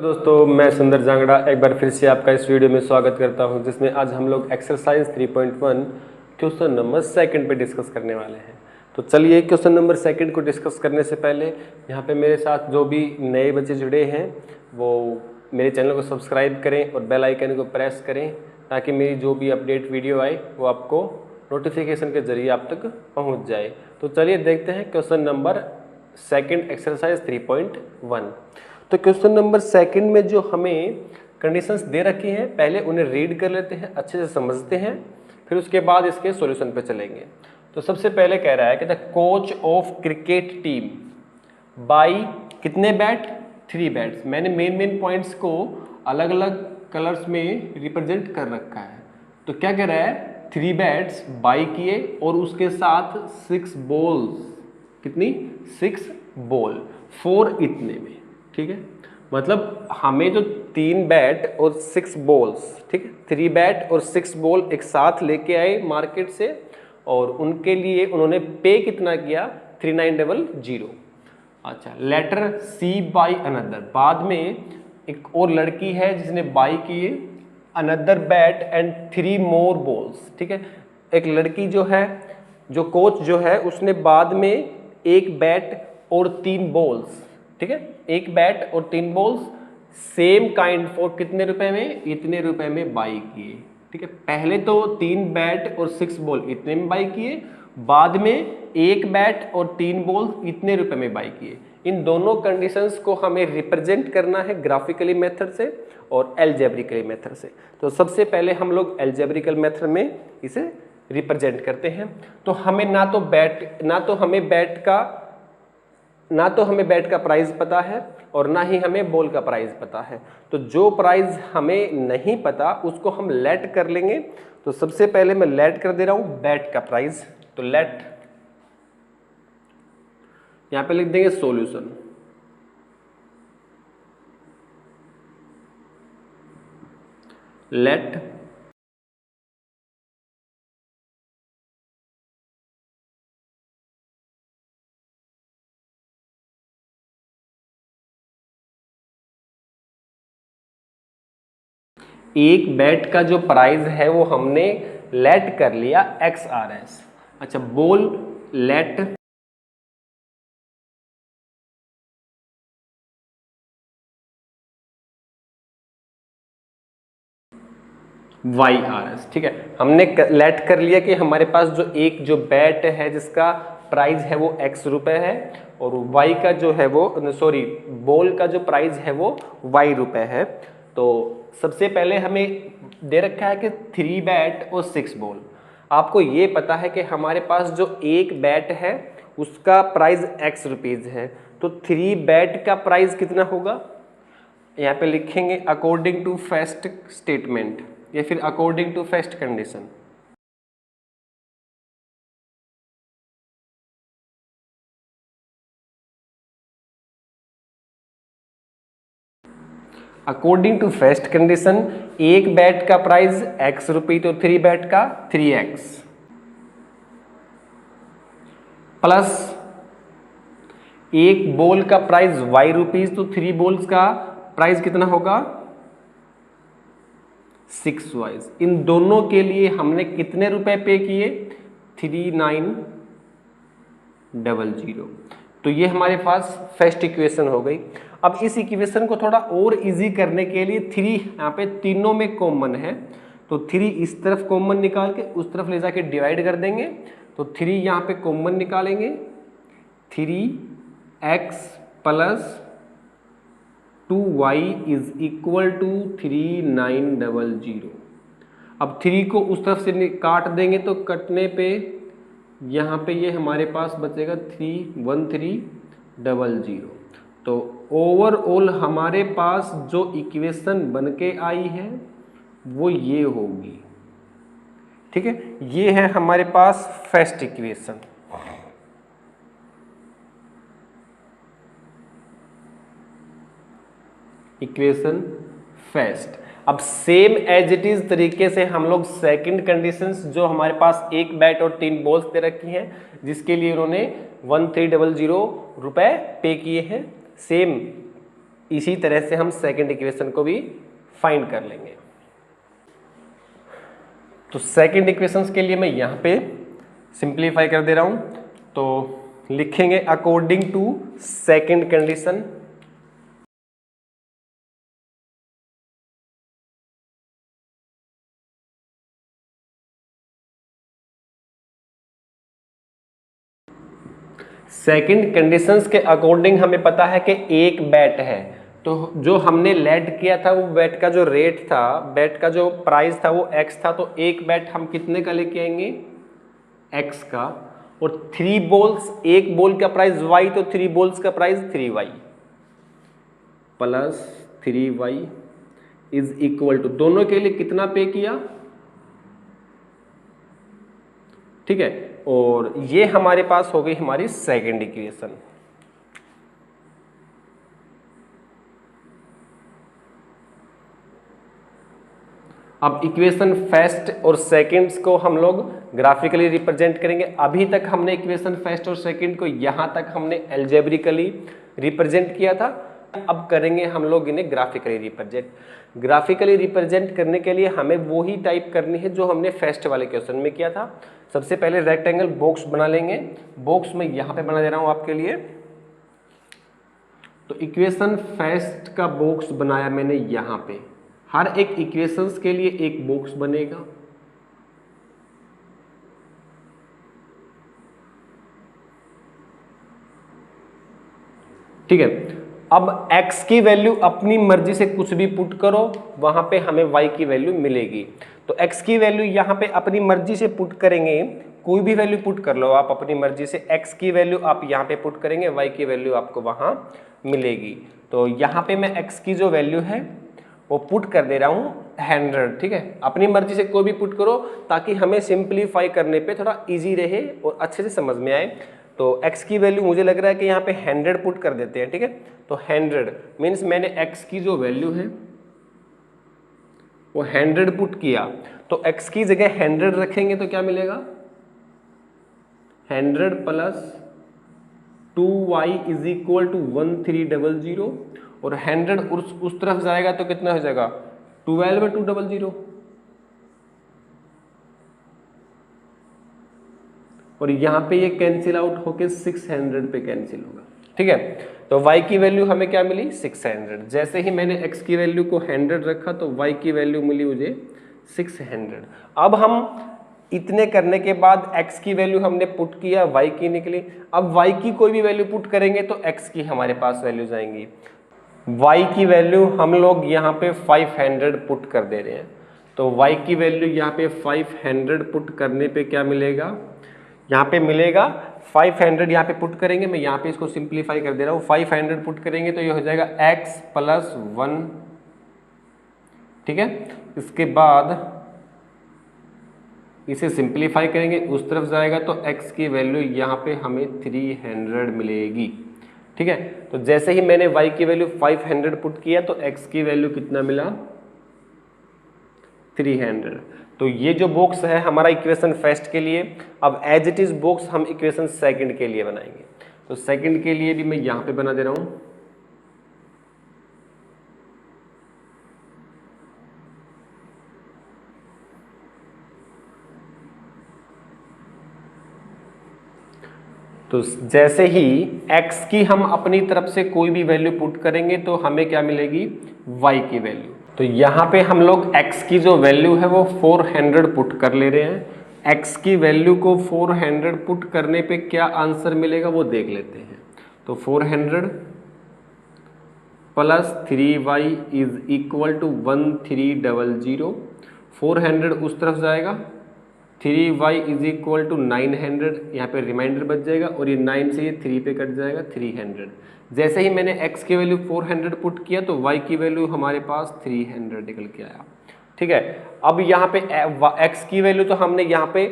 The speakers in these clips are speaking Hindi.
दोस्तों, मैं सुंदर जांगड़ा एक बार फिर से आपका इस वीडियो में स्वागत करता हूं, जिसमें आज हम लोग एक्सरसाइज 3.1 क्वेश्चन नंबर सेकंड पे डिस्कस करने वाले हैं। तो चलिए क्वेश्चन नंबर सेकंड को डिस्कस करने से पहले यहां पे मेरे साथ जो भी नए बच्चे जुड़े हैं वो मेरे चैनल को सब्सक्राइब करें और बेल आइकन को प्रेस करें, ताकि मेरी जो भी अपडेट वीडियो आए वो आपको नोटिफिकेशन के जरिए आप तक पहुँच जाए। तो चलिए देखते हैं क्वेश्चन नंबर सेकंड एक्सरसाइज 3.1। तो क्वेश्चन नंबर सेकंड में जो हमें कंडीशंस दे रखी हैं, पहले उन्हें रीड कर लेते हैं, अच्छे से समझते हैं, फिर उसके बाद इसके सॉल्यूशन पे चलेंगे। तो सबसे पहले कह रहा है कि the coach of cricket team by कितने बैट, 3 बैट्स। मैंने मेन पॉइंट्स को अलग अलग कलर्स में रिप्रेजेंट कर रखा है। तो क्या कह रहा है, 3 बैट्स बाई किए और उसके साथ 6 बॉल्स, कितनी, 6 बॉल, 4 इतने में, ठीक है। मतलब हमें जो 3 बैट और 6 बॉल्स, ठीक है, 3 बैट और 6 बॉल एक साथ लेके आए मार्केट से, और उनके लिए उन्होंने पे कितना किया, 3900। अच्छा, लेटर सी बाई अनदर, बाद में एक और लड़की है जिसने बाई किए another bat and 3 more balls, ठीक है। एक लड़की जो है, जो कोच जो है, उसने बाद में एक बैट और 3 बॉल्स, ठीक है, एक बैट और 3 बॉल्स सेम काइंड फॉर कितने रुपए में, इतने रुपए में बाई किए, ठीक है। पहले तो 3 बैट और 6 बॉल इतने में बाई किए, बाद में एक बैट और 3 बॉल इतने रुपए में बाई किए। इन दोनों कंडीशंस को हमें रिप्रेजेंट करना है ग्राफिकली मेथड से और एल्जेब्रिकली मेथड से। तो सबसे पहले हम लोग एल्जेब्रिकल मेथड में इसे रिप्रेजेंट करते हैं। तो हमें ना तो हमें बैट का प्राइस पता है और ना ही हमें बॉल का प्राइस पता है। तो जो प्राइस हमें नहीं पता उसको हम लेट कर लेंगे। तो सबसे पहले मैं लेट कर दे रहा हूं बैट का प्राइस। तो लेट, यहां पे लिख देंगे सॉल्यूशन। लेट एक बैट का जो प्राइस है वो हमने लेट कर लिया XRS। अच्छा, बॉल लेट YRS, ठीक है। हमने लेट कर लिया कि हमारे पास जो बैट है जिसका प्राइस है वो X रुपए है, और Y का जो है वो, सॉरी, बॉल का जो प्राइस है वो Y रुपए है। तो सबसे पहले हमें दे रखा है कि 3 बैट और 6 बॉल। आपको ये पता है कि हमारे पास जो एक बैट है उसका प्राइस X रुपीज़ है। तो 3 बैट का प्राइस कितना होगा, यहाँ पे लिखेंगे अकॉर्डिंग टू फर्स्ट स्टेटमेंट या फिर according to first condition. According to first condition एक बैट का प्राइस X रुपये, तो 3 बैट का 3X, प्लस एक बॉल का प्राइस Y रुपीज, तो 3 बॉल्स का प्राइस कितना होगा, 6Y। इन दोनों के लिए हमने कितने रुपए पे किए, 3900। तो ये हमारे पास फर्स्ट इक्वेशन हो गई। अब इस इक्वेशन को थोड़ा और इजी करने के लिए 3 यहाँ पे तीनों में कॉमन है, तो 3 इस तरफ कॉमन निकाल के उस तरफ ले जाके डिवाइड कर देंगे। तो 3 यहाँ पे कॉमन निकालेंगे, 3X plus 2Y is equal to 3900। अब 3 को उस तरफ से काट देंगे तो कटने पे यहाँ पे ये हमारे पास बचेगा 1300। तो ओवरऑल हमारे पास जो इक्वेशन बन के आई है वो ये होगी, ठीक है। ये है हमारे पास फर्स्ट इक्वेशन। Equation first. अब सेम एज इट इज तरीके से हम लोग सेकंड कंडीशंस, जो हमारे पास एक बैट और 3 बॉल्स दे रखी हैं जिसके लिए उन्होंने 1300 रुपए पे किए हैं, सेम इसी तरह से हम सेकंड इक्वेशन को भी फाइंड कर लेंगे। तो सेकंड इक्वेशंस के लिए मैं यहाँ पे सिंप्लीफाई कर दे रहा हूँ, तो लिखेंगे according to second condition, second conditions के अकॉर्डिंग हमें पता है कि एक बैट है, तो जो हमने लेट किया था वो बैट का जो रेट था, बैट का जो प्राइस था वो x था, तो एक बैट हम कितने का लेके आएंगे, x का, और 3 बॉल्स, एक बॉल का प्राइस y, तो 3 बॉल्स का price 3y plus 3y is equal to, दोनों के लिए कितना पे किया, ठीक है। और ये हमारे पास हो गई हमारी सेकंड इक्वेशन। अब इक्वेशन फर्स्ट और सेकंड्स को हम लोग ग्राफिकली रिप्रेजेंट करेंगे। अभी तक हमने इक्वेशन फर्स्ट और सेकंड को यहां तक हमने एल्जेब्रिकली रिप्रेजेंट किया था, अब करेंगे हम लोग इन्हें ग्राफिकली रिप्रेजेंट। ग्राफिकली रिप्रेजेंट करने के लिए हमें वो ही टाइप करनी है जो हमने फर्स्ट वाले क्वेश्चन में किया था। सबसे पहले रेक्टेंगल बॉक्स बना लेंगे, बॉक्स में यहां पे बना दे रहा हूं आपके लिए। तो इक्वेशन फर्स्ट का बॉक्स बनाया मैंने यहां पे, हर एक इक्वेशंस के लिए एक बॉक्स बनेगा। ठीक है, अब x की वैल्यू अपनी मर्जी से कुछ भी पुट करो, वहां पे हमें y की वैल्यू मिलेगी। तो x की वैल्यू यहां पे अपनी मर्जी से पुट करेंगे, कोई भी वैल्यू पुट कर लो आप अपनी मर्जी से, x की वैल्यू आप यहां पे पुट करेंगे, y की वैल्यू आपको वहां मिलेगी। तो यहां पे मैं x की जो वैल्यू है वो पुट कर दे रहा हूं 100, ठीक है। अपनी मर्जी से कोई भी पुट करो ताकि हमें सिंप्लीफाई करने पे थोड़ा इजी रहे और अच्छे से समझ में आए। तो x की वैल्यू मुझे लग रहा है कि यहाँ पे 100 पुट कर देते हैं, ठीक है। तो 100 मीन्स मैंने x की जो वैल्यू है वो 100 पुट किया, तो x की जगह 100 रखेंगे तो क्या मिलेगा, 100 plus 2y is equal to 1300, और 100 उस तरफ जाएगा तो कितना हो जाएगा, 12/200, और यहाँ पे ये कैंसिल आउट होके 600 पे कैंसिल होगा, ठीक है। तो y की वैल्यू हमें क्या मिली, 600। जैसे ही मैंने x की वैल्यू को 100 रखा तो y की वैल्यू मिली मुझे 600। अब हम इतने करने के बाद x की वैल्यू हमने पुट किया, y की निकली। अब y की कोई भी वैल्यू पुट करेंगे तो x की हमारे पास वैल्यूज आएंगी। y की वैल्यू हम लोग यहाँ पे 500 पुट कर दे रहे हैं, तो y की वैल्यू यहाँ पे 500 पुट करने पे क्या मिलेगा, यहाँ पे मिलेगा 500, यहाँ पे पुट करेंगे, मैं यहाँ पे इसको सिंप्लीफाई कर दे रहा हूँ, 500 पुट करेंगे तो ये हो जाएगा x प्लस 1, ठीक है। इसके बाद इसे सिंप्लीफाई करेंगे, उस तरफ जाएगा तो x की वैल्यू यहाँ पे हमें 300 मिलेगी, ठीक है। तो जैसे ही मैंने y की वैल्यू 500 पुट किया तो x की वैल्यू कितना मिला, 300। तो ये जो बॉक्स है हमारा इक्वेशन फर्स्ट के लिए। अब एज इट इज बॉक्स हम इक्वेशन सेकंड के लिए बनाएंगे। तो सेकंड के लिए भी मैं यहां पे बना दे रहा हूं। तो जैसे ही x की हम अपनी तरफ से कोई भी वैल्यू पुट करेंगे तो हमें क्या मिलेगी, y की वैल्यू। तो यहाँ पे हम लोग x की जो वैल्यू है वो 400 पुट कर ले रहे हैं। x की वैल्यू को 400 पुट करने पे क्या आंसर मिलेगा वो देख लेते हैं। तो 400 plus 3y is equal to 1300, 400 उस तरफ जाएगा, 3y इज इक्वल टू 900, यहाँ पे रिमाइंडर बच जाएगा, और ये 9 से ये 3 पे कट जाएगा, 300। जैसे ही मैंने x की वैल्यू 400 पुट किया तो y की वैल्यू हमारे पास 300 निकल के आया, ठीक है। अब यहाँ पे x की वैल्यू तो हमने यहाँ पे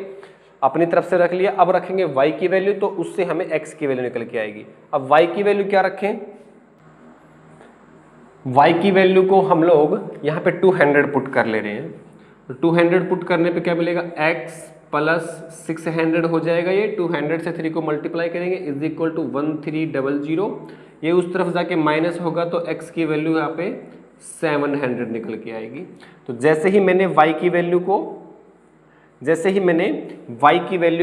अपनी तरफ से रख लिया, अब रखेंगे y की वैल्यू, तो उससे हमें x की वैल्यू निकल के आएगी। अब y की वैल्यू क्या रखें, y की वैल्यू को हम लोग यहाँ पे 200 पुट कर ले रहे हैं। तो 200 पुट करने पे क्या मिलेगा, x प्लस 600 हो जाएगा, ये 200 से 3 को मल्टीप्लाई करेंगे इज इक्वल टू 1300, ये उस तरफ जाके माइनस होगा तो x की वैल्यू यहाँ पे 700 निकल के आएगी। तो जैसे ही मैंने y की वैल्यू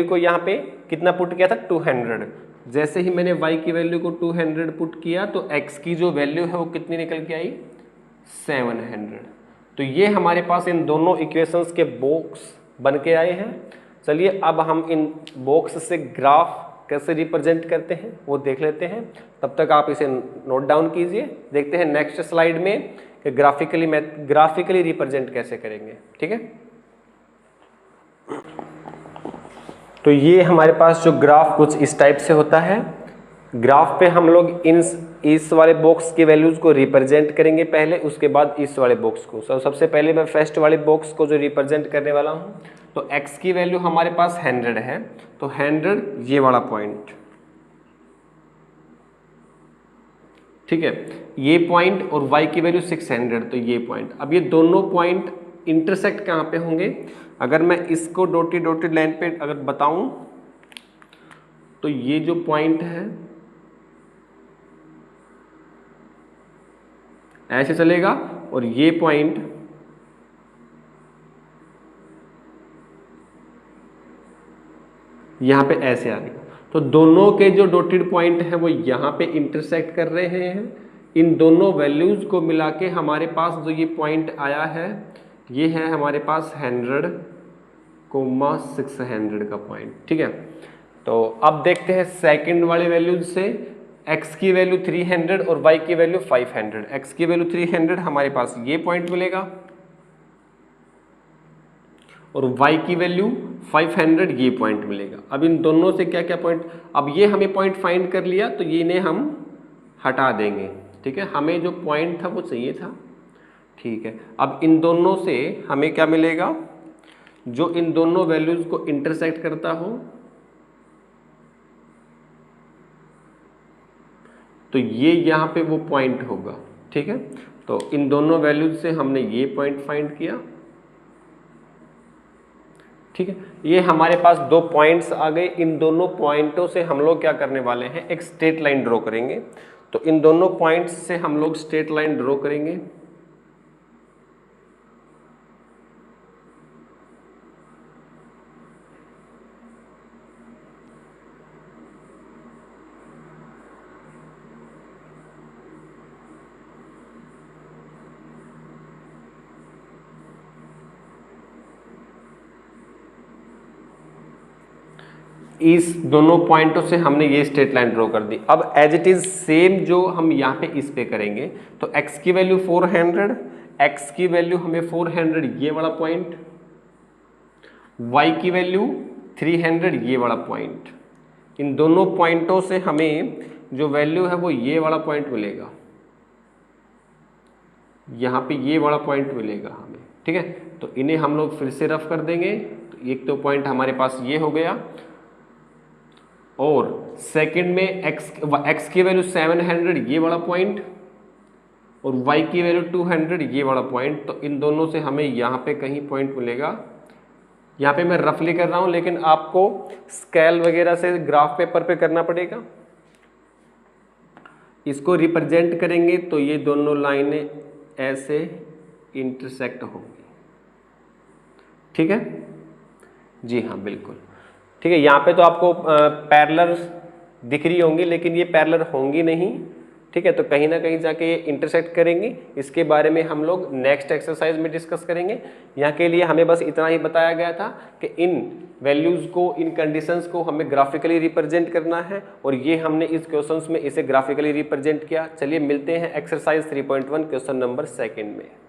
को यहाँ पे कितना पुट किया था 200, जैसे ही मैंने y की वैल्यू को 200 पुट किया तो x की जो वैल्यू है वो कितनी निकल के आई 700। तो ये हमारे पास इन दोनों इक्वेशंस के बॉक्स बन के आए हैं। चलिए अब हम इन बॉक्स से ग्राफ कैसे रिप्रेजेंट करते हैं वो देख लेते हैं। तब तक आप इसे नोट डाउन कीजिए। देखते हैं नेक्स्ट स्लाइड में कि ग्राफिकली रिप्रेजेंट कैसे करेंगे। ठीक है, तो ये हमारे पास जो ग्राफ कुछ इस टाइप से होता है। ग्राफ पे हम लोग इस वाले बॉक्स की वैल्यूज को रिप्रेजेंट करेंगे पहले, उसके बाद इस वाले बॉक्स को। सबसे पहले मैं फर्स्ट वाले बॉक्स को जो रिप्रेजेंट करने वाला हूँ, तो x की वैल्यू हमारे पास 100 है, तो 100 ये वाला पॉइंट, ठीक है, ये पॉइंट, और y की वैल्यू 600 तो ये पॉइंट। अब ये दोनों पॉइंट इंटरसेक्ट कहाँ पे होंगे? अगर मैं इसको डॉटेड लाइन पे अगर बताऊं तो ये जो पॉइंट है ऐसे चलेगा और ये पॉइंट यहां पे ऐसे आएगा। तो दोनों के जो डॉटेड पॉइंट है वो यहां पे इंटरसेक्ट कर रहे हैं। इन दोनों वैल्यूज को मिला के हमारे पास जो ये पॉइंट आया है ये है हमारे पास 100,600 का पॉइंट। ठीक है, तो अब देखते हैं सेकंड वाले वैल्यूज से। x की वैल्यू 300 और y की वैल्यू 500। x की वैल्यू 300 हमारे पास ये पॉइंट मिलेगा और y की वैल्यू 500 ये पॉइंट मिलेगा। अब इन दोनों से क्या क्या पॉइंट, अब ये हमें पॉइंट फाइंड कर लिया तो ये इन्हें हम हटा देंगे। ठीक है, हमें जो पॉइंट था वो चाहिए था। ठीक है, अब इन दोनों से हमें क्या मिलेगा? जो इन दोनों वैल्यूज को इंटरसेक्ट करता हो तो ये यहाँ पे वो पॉइंट होगा। ठीक है, तो इन दोनों वैल्यूज से हमने ये पॉइंट फाइंड किया। ठीक है, ये हमारे पास दो पॉइंट्स आ गए। इन दोनों पॉइंटों से हम लोग क्या करने वाले हैं? एक स्ट्रेट लाइन ड्रॉ करेंगे। तो इन दोनों पॉइंट्स से हम लोग स्ट्रेट लाइन ड्रॉ करेंगे। इस दोनों पॉइंटों से हमने ये स्ट्रेट लाइन ड्रॉ कर दी। अब एज इट इज सेम जो हम यहाँ पे इस पे करेंगे, तो x की वैल्यू 400, x की वैल्यू हमें 400 ये वाला पॉइंट, y की वैल्यू 300 ये वाला पॉइंट। इन दोनों पॉइंटों से हमें जो वैल्यू है वो ये वाला पॉइंट मिलेगा, यहाँ पे ये वाला पॉइंट मिलेगा हमें। ठीक है, तो इन्हें हम लोग फिर से रफ कर देंगे। तो एक तो पॉइंट हमारे पास ये हो गया, और सेकंड में x की वैल्यू 700 ये वाला पॉइंट और y की वैल्यू 200 ये वाला पॉइंट। तो इन दोनों से हमें यहाँ पे कहीं पॉइंट मिलेगा। यहाँ पे मैं रफली कर रहा हूँ, लेकिन आपको स्केल वगैरह से ग्राफ पेपर पे करना पड़ेगा। इसको रिप्रेजेंट करेंगे तो ये दोनों लाइनें ऐसे इंटरसेक्ट होंगी। ठीक है जी, हाँ बिल्कुल ठीक है। यहाँ पे तो आपको पैरेलल दिख रही होंगी, लेकिन ये पैरेलल होंगी नहीं। ठीक है, तो कहीं ना कहीं जाके ये इंटरसेक्ट करेंगी। इसके बारे में हम लोग नेक्स्ट एक्सरसाइज में डिस्कस करेंगे। यहाँ के लिए हमें बस इतना ही बताया गया था कि इन वैल्यूज़ को, इन कंडीशंस को हमें ग्राफिकली रिप्रेजेंट करना है, और ये हमने इस क्वेश्चंस में इसे ग्राफिकली रिप्रेजेंट किया। चलिए मिलते हैं एक्सरसाइज 3.1 क्वेश्चन नंबर 2 में।